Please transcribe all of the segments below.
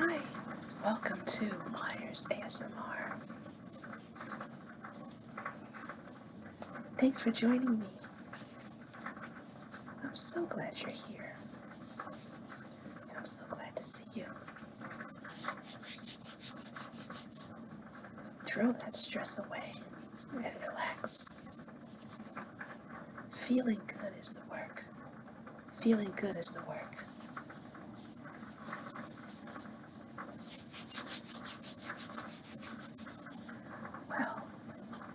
Hi, welcome to Myers ASMR. Thanks for joining me. I'm so glad you're here, and I'm so glad to see you. Throw that stress away and relax. Feeling good is the work. Feeling good is the work. Well,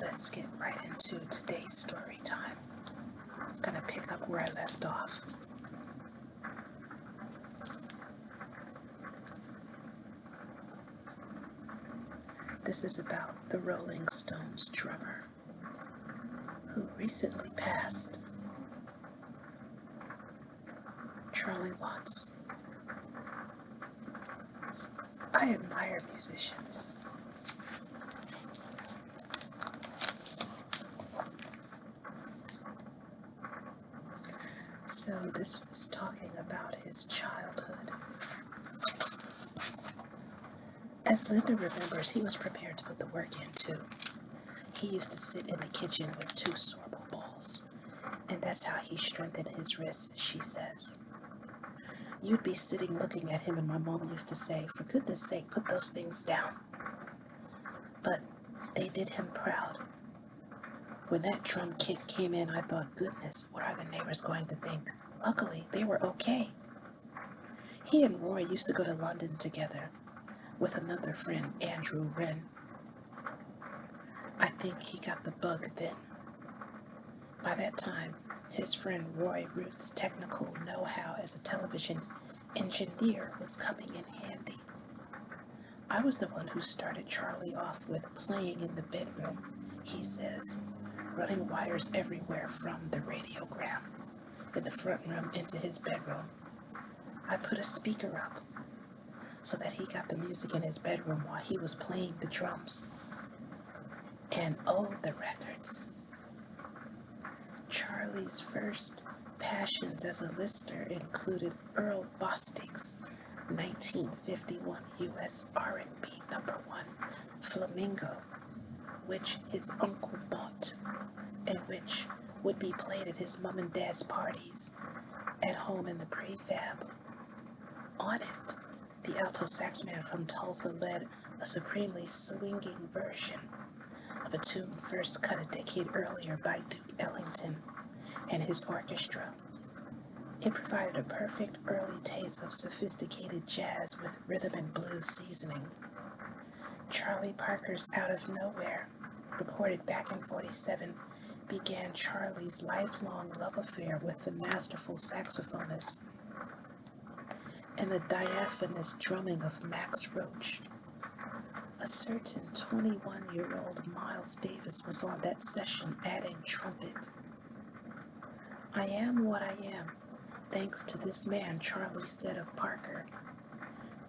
let's get right into today's story time. I'm gonna pick up where I left off. This is about the Rolling Stones drummer who recently passed, Charlie Watts. I admire musicians. So this is talking about his childhood. As Linda remembers, he was prepared to put the work in too. He used to sit in the kitchen with 2 sorbet balls, and that's how he strengthened his wrists, she says. You'd be sitting looking at him, and my mom used to say, "For goodness sake, put those things down." But they did him proud. When that drum kit came in, I thought, goodness, what are the neighbors going to think? Luckily, they were okay. He and Roy used to go to London together with another friend, Andrew Wren. I think he got the bug then. By that time, his friend Roy Root's technical know-how as a television engineer was coming in handy. I was the one who started Charlie off with playing in the bedroom, he says, running wires everywhere from the radiogram in the front room into his bedroom. I put a speaker up so that he got the music in his bedroom while he was playing the drums. And oh, the records. Charlie's first passions as a listener included Earl Bostic's 1951 U.S. R&B #1 Flamingo, which his uncle bought and which would be played at his mom and dad's parties at home in the prefab. On it, the alto sax man from Tulsa led a supremely swinging version of a tune first cut a decade earlier by Duke Ellington and his orchestra. It provided a perfect early taste of sophisticated jazz with rhythm and blues seasoning. Charlie Parker's Out of Nowhere, recorded back in '47, began Charlie's lifelong love affair with the masterful saxophonist and the diaphanous drumming of Max Roach. A certain 21-year-old Miles Davis was on that session adding trumpet. "I am what I am, thanks to this man," Charlie said of Parker.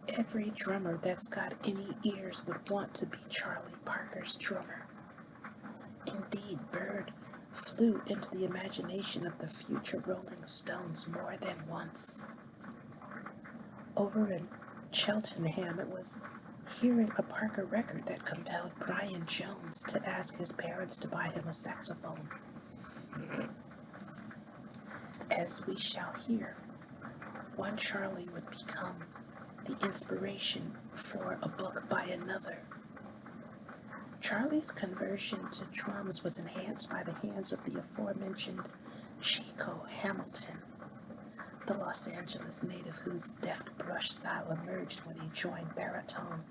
"Every drummer that's got any ears would want to be Charlie Parker's drummer." Indeed, Bird flew into the imagination of the future Rolling Stones more than once. Over in Cheltenham, it was hearing a Parker record that compelled Brian Jones to ask his parents to buy him a saxophone. As we shall hear, one Charlie would become the inspiration for a book by another. Charlie's conversion to drums was enhanced by the hands of the aforementioned Chico Hamilton, the Los Angeles native whose deft brush style emerged when he joined baritone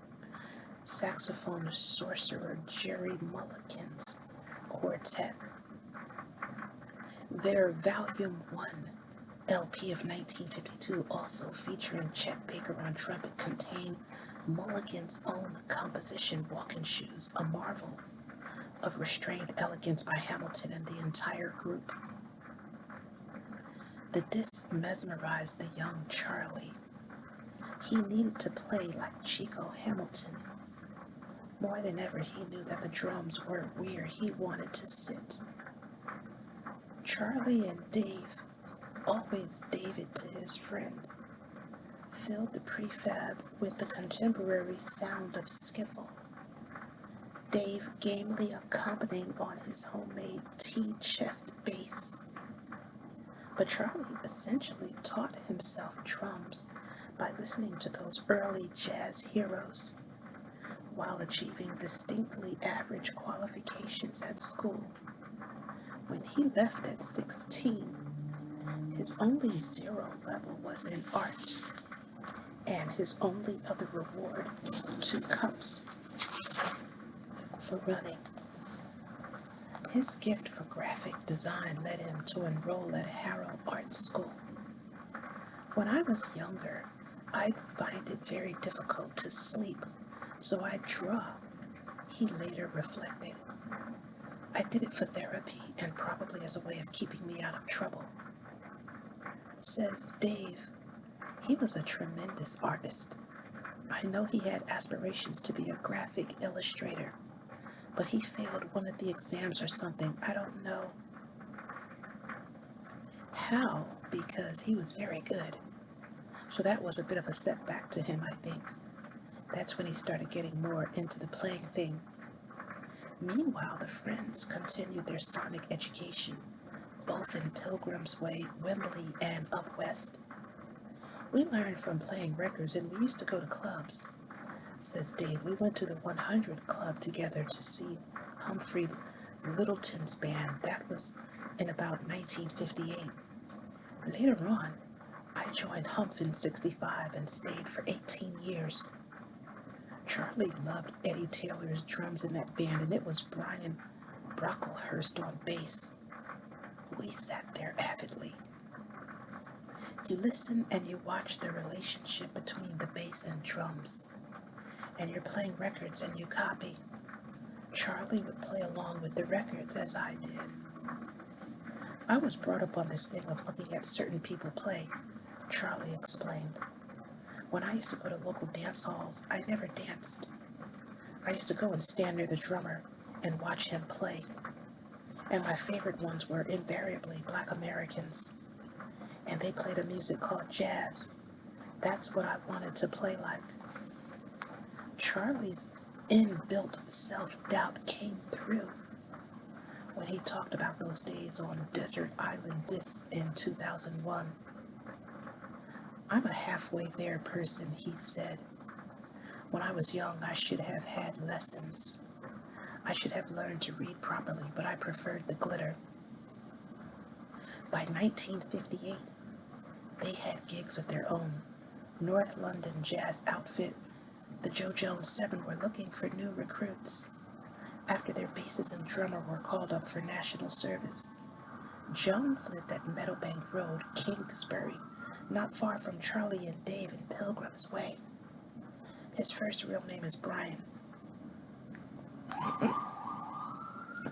saxophone sorcerer Jerry Mulligan's quartet. Their Volume 1 LP of 1952, also featuring Chet Baker on trumpet, contained Mulligan's own composition, Walking Shoes, a marvel of restrained elegance by Hamilton and the entire group. The disc mesmerized the young Charlie. He needed to play like Chico Hamilton. More than ever, he knew that the drums were where he wanted to sit. Charlie and Dave, always David to his friend, filled the prefab with the contemporary sound of skiffle, Dave gamely accompanying on his homemade tea-chest bass. But Charlie essentially taught himself drums by listening to those early jazz heroes, while achieving distinctly average qualifications at school. When he left at 16, his only zero level was in art, and his only other reward, 2 cups for running. His gift for graphic design led him to enroll at Harrow Art School. When I was younger, I'd find it very difficult to sleep, so I'd draw, he later reflected. I did it for therapy and probably as a way of keeping me out of trouble. Says Dave, he was a tremendous artist. I know he had aspirations to be a graphic illustrator, but he failed one of the exams or something. I don't know how, because he was very good. So that was a bit of a setback to him, I think. That's when he started getting more into the playing thing. Meanwhile, the friends continued their sonic education, both in Pilgrim's Way, Wembley, and up west. We learned from playing records, and we used to go to clubs. Says Dave, we went to the 100 Club together to see Humphrey Littleton's band. That was in about 1958. Later on, I joined Humph in 65 and stayed for 18 years. Charlie loved Eddie Taylor's drums in that band, and it was Brian Brocklehurst on bass. We sat there avidly. You listen and you watch the relationship between the bass and drums, and you're playing records and you copy. Charlie would play along with the records as I did. I was brought up on this thing of looking at certain people play, Charlie explained. When I used to go to local dance halls, I never danced. I used to go and stand near the drummer and watch him play. And my favorite ones were invariably Black Americans. And they played a music called jazz. That's what I wanted to play like. Charlie's inbuilt self-doubt came through when he talked about those days on Desert Island Disc in 2001. I'm a halfway there person, he said. When I was young, I should have had lessons. I should have learned to read properly, but I preferred the glitter. By 1958, they had gigs of their own. North London jazz outfit, the Joe Jones 7, were looking for new recruits after their bassist and drummer were called up for national service. Jones lived at Meadowbank Road, Kingsbury, not far from Charlie and Dave in Pilgrim's Way. His first real name is Brian,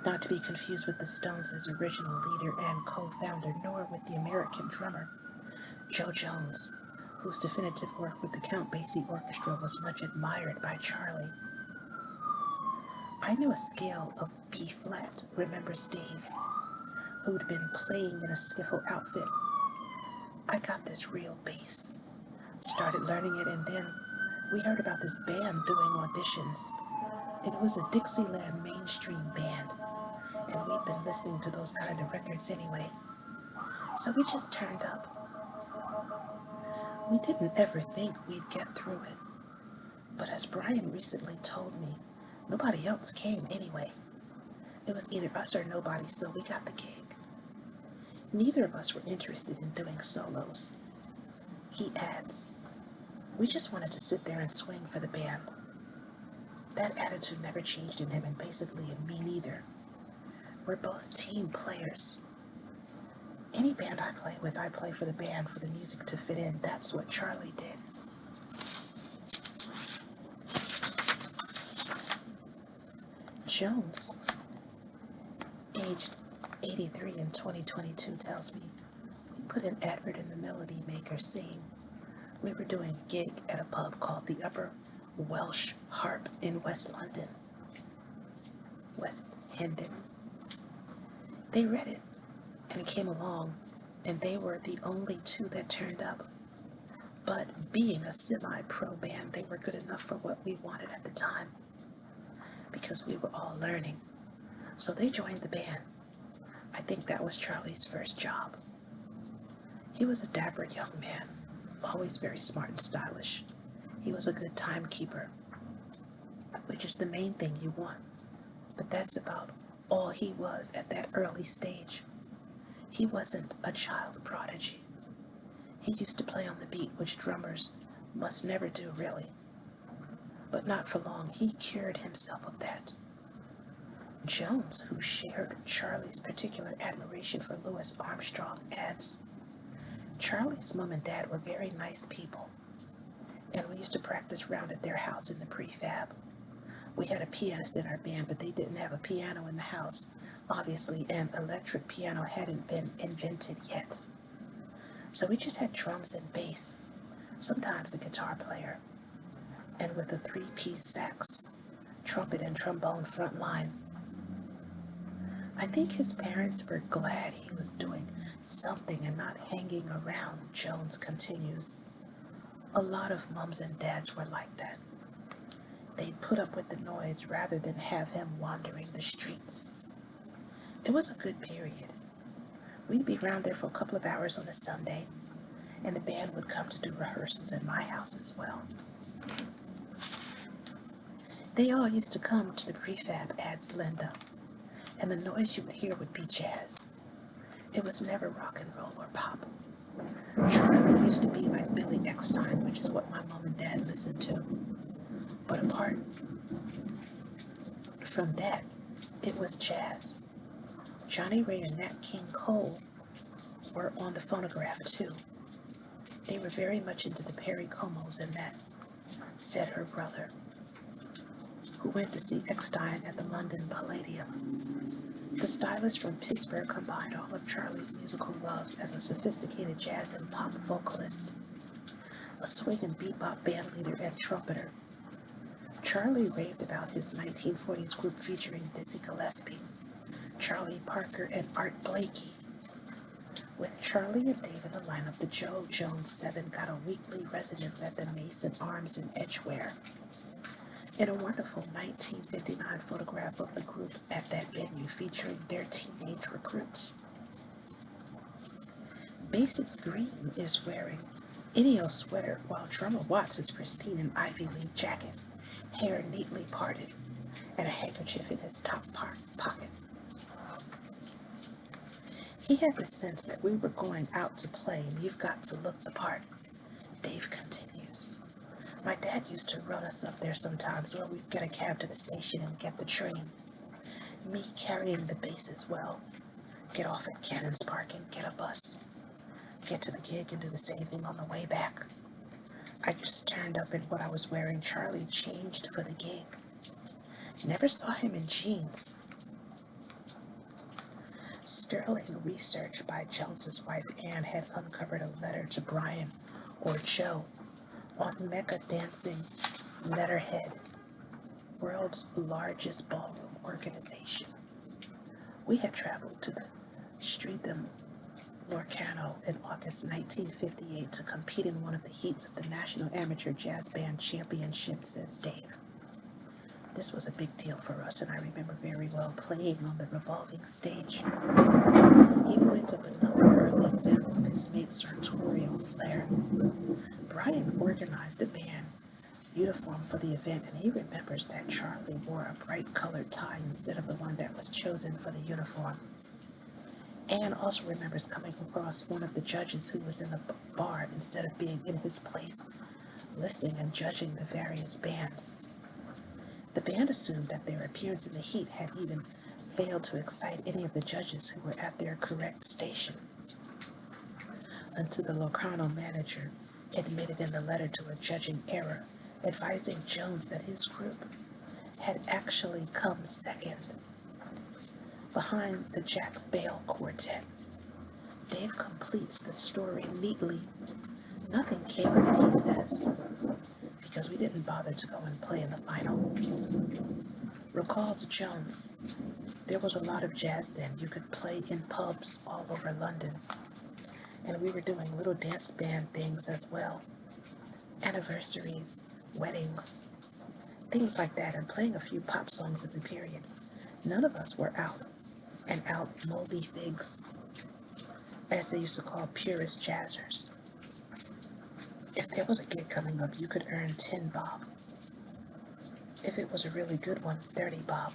not to be confused with the Stones' original leader and co-founder, nor with the American drummer, Joe Jones, whose definitive work with the Count Basie Orchestra was much admired by Charlie. I knew a scale of B-flat, remembers Dave, who'd been playing in a skiffle outfit. I got this real bass, started learning it, and then we heard about this band doing auditions. It was a Dixieland mainstream band, and we'd been listening to those kind of records anyway. So we just turned up. We didn't ever think we'd get through it. But as Brian recently told me, nobody else came anyway. It was either us or nobody, so we got the gig. Neither of us were interested in doing solos. He adds, we just wanted to sit there and swing for the band. That attitude never changed in him, and basically in me neither. We're both team players. Any band I play with, I play for the band, for the music to fit in. That's what Charlie did. Jones, aged 83 in 2022, tells me, we put an advert in the Melody Maker saying we were doing a gig at a pub called the Upper Welsh Harp in West London. West Hendon. They read it and came along, and they were the only two that turned up. But being a semi-pro band, they were good enough for what we wanted at the time because we were all learning. So they joined the band. I think that was Charlie's first job. He was a dapper young man, always very smart and stylish. He was a good timekeeper, which is the main thing you want. But that's about all he was at that early stage. He wasn't a child prodigy. He used to play on the beat, which drummers must never do really. But not for long, he cured himself of that. Jones, who shared Charlie's particular admiration for Louis Armstrong, adds, Charlie's mom and dad were very nice people, and we used to practice round at their house in the prefab. We had a pianist in our band, but they didn't have a piano in the house. Obviously, an electric piano hadn't been invented yet. So we just had drums and bass, sometimes a guitar player, and with a three-piece sax, trumpet and trombone front line. I think his parents were glad he was doing something and not hanging around, Jones continues. A lot of mums and dads were like that. They'd put up with the noise rather than have him wandering the streets. It was a good period. We'd be around there for a couple of hours on a Sunday, and the band would come to do rehearsals at my house as well. They all used to come to the prefab, adds Linda, and the noise you would hear would be jazz. It was never rock and roll or pop. Charlie used to be like Billy Eckstine, which is what my mom and dad listened to. But apart from that, it was jazz. Johnny Ray and Nat King Cole were on the phonograph too. They were very much into the Perry Comos and that, said her brother, who went to see Eckstein at the London Palladium. The stylist from Pittsburgh combined all of Charlie's musical loves as a sophisticated jazz and pop vocalist, a swing and bebop bandleader and trumpeter. Charlie raved about his 1940s group featuring Dizzy Gillespie, Charlie Parker, and Art Blakey. With Charlie and Dave in the lineup, the Joe Jones Seven got a weekly residence at the Mason Arms in Edgware. In a wonderful 1959 photograph of the group at that venue featuring their teenage recruits, Bassist Green is wearing Indio sweater while drummer Watts is pristine in Ivy League jacket, hair neatly parted, and a handkerchief in his top pocket. He had the sense that we were going out to play and you've got to look the part, Dave continues. My dad used to run us up there sometimes where we'd get a cab to the station and get the train. Me carrying the bass as well. Get off at Cannon's Park and get a bus. Get to the gig and do the same thing on the way back. I just turned up in what I was wearing. Charlie changed for the gig. Never saw him in jeans. Sterling research by Jones's wife Anne had uncovered a letter to Brian or Joe on Mecca Dancing letterhead, world's largest ballroom organization. We had traveled to the Streatham Lorcano in August 1958 to compete in one of the heats of the National Amateur Jazz Band Championship, says Dave. This was a big deal for us, and I remember very well playing on the revolving stage. He points up another early example of his mate's sartorial flair. Brian organized a band uniform for the event, and he remembers that Charlie wore a bright colored tie instead of the one that was chosen for the uniform. Anne also remembers coming across one of the judges who was in the bar instead of being in his place, listening and judging the various bands. The band assumed that their appearance in the heat had even failed to excite any of the judges who were at their correct station, until the Locarno manager admitted in the letter to a judging error, advising Jones that his group had actually come second, behind the Jack Bale Quartet. Dave completes the story neatly. Nothing came of it, he says, because we didn't bother to go and play in the final. Recalls Jones, there was a lot of jazz then. You could play in pubs all over London, and we were doing little dance band things as well. anniversaries, weddings, things like that, and playing a few pop songs of the period. None of us were out and out moldy figs, as they used to call purist jazzers. If there was a gig coming up, you could earn 10 bob. If it was a really good one, 30 bob.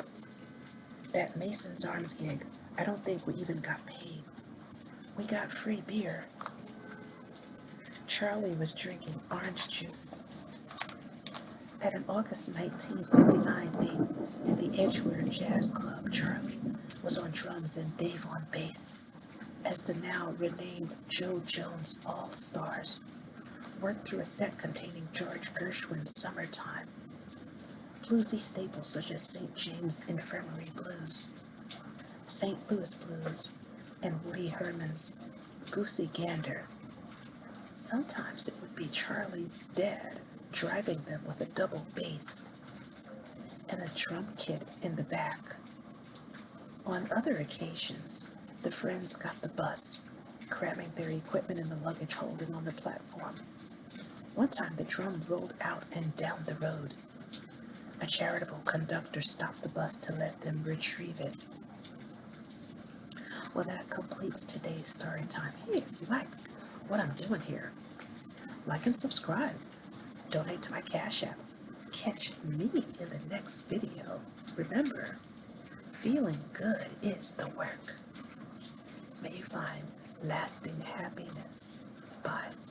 That Mason's Arms gig, I don't think we even got paid. We got free beer. Charlie was drinking orange juice. At an August 1959 date at the Edgewater Jazz Club, Charlie was on drums and Dave on bass, as the now renamed Joe Jones All-Stars worked through a set containing George Gershwin's Summertime, bluesy staples such as St. James Infirmary Blues, St. Louis Blues, and Woody Herman's Goosey Gander. Sometimes it would be Charlie's dad driving them with a double bass and a drum kit in the back. On other occasions, the friends got the bus, cramming their equipment in the luggage holding on the platform. One time the drum rolled out and down the road. A charitable conductor stopped the bus to let them retrieve it. Well, that completes today's story time. Hey, if you like what I'm doing here, like and subscribe. Donate to my Cash App. Catch me in the next video. Remember, feeling good is the work. May you find lasting happiness. Bye.